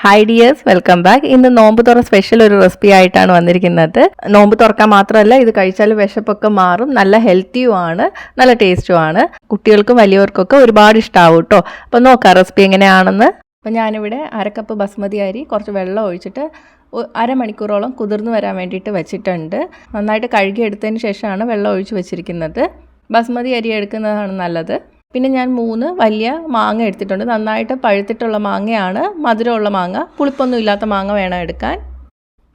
Hi dears, welcome back. ഇന്ന് നോമ്പ് തുറ സ്പെഷ്യൽ ഒരു റെസിപ്പി ആയിട്ടാണ് വന്നിരിക്കുന്നത്. നോമ്പ് തുറക്കാൻ മാത്രമല്ല, ഇത് കഴിച്ചാൽ വിശപ്പൊക്കെ മാറും, നല്ല ഹെൽത്തിയുമാണ്, നല്ല ടേസ്റ്റുമാണ്. കുട്ടികൾക്കും വലിയവർക്കൊക്കെ ഒരുപാട് ഇഷ്ടമാവും കേട്ടോ. അപ്പോൾ നോക്കാം റെസിപ്പി എങ്ങനെയാണെന്ന്. അപ്പോൾ ഞാനിവിടെ അരക്കപ്പ് ബസ്മതി അരി കുറച്ച് വെള്ളം ഒഴിച്ചിട്ട് അരമണിക്കൂറോളം കുതിർന്ന് വരാൻ വേണ്ടിയിട്ട് വെച്ചിട്ടുണ്ട്. നന്നായിട്ട് കഴുകിയെടുത്തതിന് ശേഷമാണ് വെള്ളം ഒഴിച്ച് വെച്ചിരിക്കുന്നത്. ബസ്മതി അരി എടുക്കുന്നതാണ് നല്ലത്. പിന്നെ ഞാൻ 3 വലിയ മാങ്ങ എടുത്തിട്ടുണ്ട്. നന്നായിട്ട് പഴുത്തിട്ടുള്ള മാങ്ങയാണ്, മധുരമുള്ള മാങ്ങ, പുളിപ്പൊന്നും ഇല്ലാത്ത മാങ്ങ വേണം എടുക്കാൻ.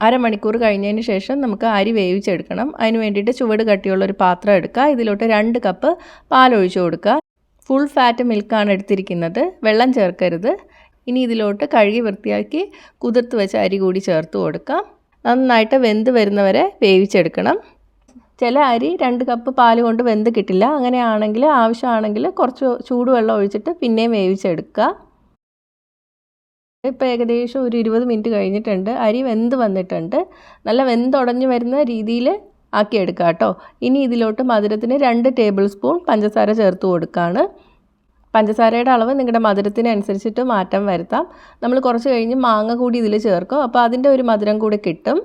അരമണിക്കൂർ കഴിഞ്ഞതിന് ശേഷം നമുക്ക് അരി വേവിച്ചെടുക്കണം. അതിന് വേണ്ടിയിട്ട് ചുവട് കട്ടിയുള്ളൊരു പാത്രം എടുക്കുക. ഇതിലോട്ട് 2 കപ്പ് പാലൊഴിച്ച് കൊടുക്കുക. ഫുൾ ഫാറ്റ് മിൽക്കാണ് എടുത്തിരിക്കുന്നത്, വെള്ളം ചേർക്കരുത്. ഇനി ഇതിലോട്ട് കഴുകി വൃത്തിയാക്കി കുതിർത്ത് വെച്ച അരി കൂടി ചേർത്ത് കൊടുക്കാം. നന്നായിട്ട് വെന്ത് വരുന്നവരെ വേവിച്ചെടുക്കണം. ചില അരി 2 കപ്പ് പാല് കൊണ്ട് വെന്ത് കിട്ടില്ല. അങ്ങനെയാണെങ്കിൽ ആവശ്യമാണെങ്കിൽ കുറച്ച് ചൂടുവെള്ളം ഒഴിച്ചിട്ട് പിന്നെയും വേവിച്ചെടുക്കുക. ഇപ്പോൾ ഏകദേശം ഒരു 20 മിനിറ്റ് കഴിഞ്ഞിട്ടുണ്ട്. അരി വെന്ത് വന്നിട്ടുണ്ട്. നല്ല വെന്തുടഞ്ഞ് വരുന്ന രീതിയിൽ ആക്കിയെടുക്കുക കേട്ടോ. ഇനി ഇതിലോട്ട് മധുരത്തിന് 2 ടേബിൾ സ്പൂൺ പഞ്ചസാര ചേർത്ത് കൊടുക്കുകയാണ്. പഞ്ചസാരയുടെ അളവ് നിങ്ങളുടെ മധുരത്തിനനുസരിച്ചിട്ട് മാറ്റം വരുത്താം. നമ്മൾ കുറച്ച് കഴിഞ്ഞ് മാങ്ങ കൂടി ഇതിൽ ചേർക്കും, അപ്പോൾ അതിൻ്റെ ഒരു മധുരം കൂടി കിട്ടും.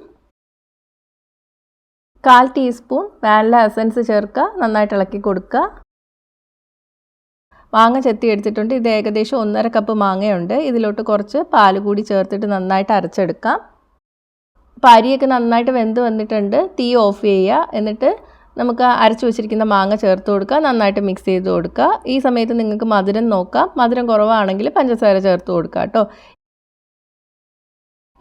1/4 ടീസ്പൂൺ വാനില എസൻസ് ചേർക്കുക. നന്നായിട്ട് ഇളക്കി കൊടുക്കുക. മാങ്ങ ചെത്തി എടുത്തിട്ടുണ്ട്. ഇത് ഏകദേശം 1.5 കപ്പ് മാങ്ങയുണ്ട്. ഇതിലോട്ട് കുറച്ച് പാൽ കൂടി ചേർത്തിട്ട് നന്നായിട്ട് അരച്ചെടുക്കാം. അപ്പോൾ അരിയൊക്കെ നന്നായിട്ട് വെന്ത് വന്നിട്ടുണ്ട്. തീ ഓഫ് ചെയ്യുക. എന്നിട്ട് നമുക്ക് അരച്ച് വെച്ചിരിക്കുന്ന മാങ്ങ ചേർത്ത് കൊടുക്കുക. നന്നായിട്ട് മിക്സ് ചെയ്ത് കൊടുക്കുക. ഈ സമയത്ത് നിങ്ങൾക്ക് മധുരം നോക്കാം. മധുരം കുറവാണെങ്കിൽ പഞ്ചസാര ചേർത്ത് കൊടുക്കുക കേട്ടോ.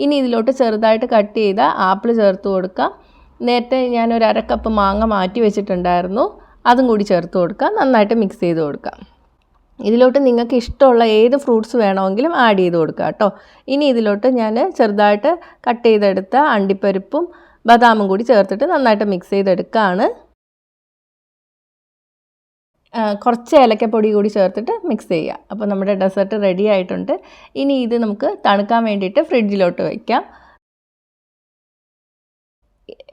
ഇനി ഇതിലോട്ട് ചെറുതായിട്ട് കട്ട് ചെയ്ത ആപ്പിൾ ചേർത്ത് കൊടുക്കാം. നേരത്തെ ഞാൻ ഒരു 1/2 കപ്പ് മാങ്ങ മാറ്റി വെച്ചിട്ടുണ്ടായിരുന്നു, അതും കൂടി ചേർത്ത് കൊടുക്കുക. നന്നായിട്ട് മിക്സ് ചെയ്ത് കൊടുക്കാം. ഇതിലോട്ട് നിങ്ങൾക്ക് ഇഷ്ടമുള്ള ഏത് ഫ്രൂട്ട്സ് വേണമെങ്കിലും ആഡ് ചെയ്ത് കൊടുക്കുക കേട്ടോ. ഇനി ഇതിലോട്ട് ഞാൻ ചെറുതായിട്ട് കട്ട് ചെയ്തെടുത്ത അണ്ടിപ്പരിപ്പും ബദാമും കൂടി ചേർത്തിട്ട് നന്നായിട്ട് മിക്സ് ചെയ്തെടുക്കുകയാണ്. കുറച്ച് ഏലക്കപ്പൊടി കൂടി ചേർത്തിട്ട് മിക്സ് ചെയ്യുക. അപ്പോൾ നമ്മുടെ ഡെസേർട്ട് റെഡി ആയിട്ടുണ്ട്. ഇനി ഇത് നമുക്ക് തണുക്കാൻ വേണ്ടിയിട്ട് ഫ്രിഡ്ജിലോട്ട് വയ്ക്കാം.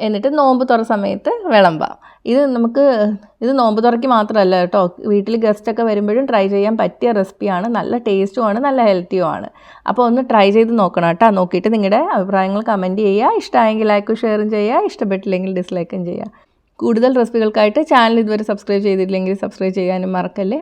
എന്നിട്ട് നോമ്പ് തുറ സമയത്ത് വിളമ്പാം. ഇത് നോമ്പ് തുറയ്ക്ക് മാത്രമല്ല കേട്ടോ, വീട്ടിൽ ഗസ്റ്റൊക്കെ വരുമ്പോഴും ട്രൈ ചെയ്യാൻ പറ്റിയ റെസിപ്പിയാണ്. നല്ല ടേസ്റ്റുമാണ്, നല്ല ഹെൽത്തിയുമാണ്. അപ്പോൾ ഒന്ന് ട്രൈ ചെയ്ത് നോക്കണം കേട്ടോ. നോക്കിയിട്ട് നിങ്ങളുടെ അഭിപ്രായങ്ങൾ കമൻറ്റ് ചെയ്യുക. ഇഷ്ടമായെങ്കിൽ ലൈക്കും ഷെയറും ചെയ്യുക, ഇഷ്ടപ്പെട്ടില്ലെങ്കിൽ ഡിസ്ലൈക്കും ചെയ്യുക. കൂടുതൽ റെസിപ്പികൾക്കായിട്ട് ചാനൽ ഇതുവരെ സബ്സ്ക്രൈബ് ചെയ്തിട്ടില്ലെങ്കിൽ സബ്സ്ക്രൈബ് ചെയ്യാനും മറക്കല്ലേ.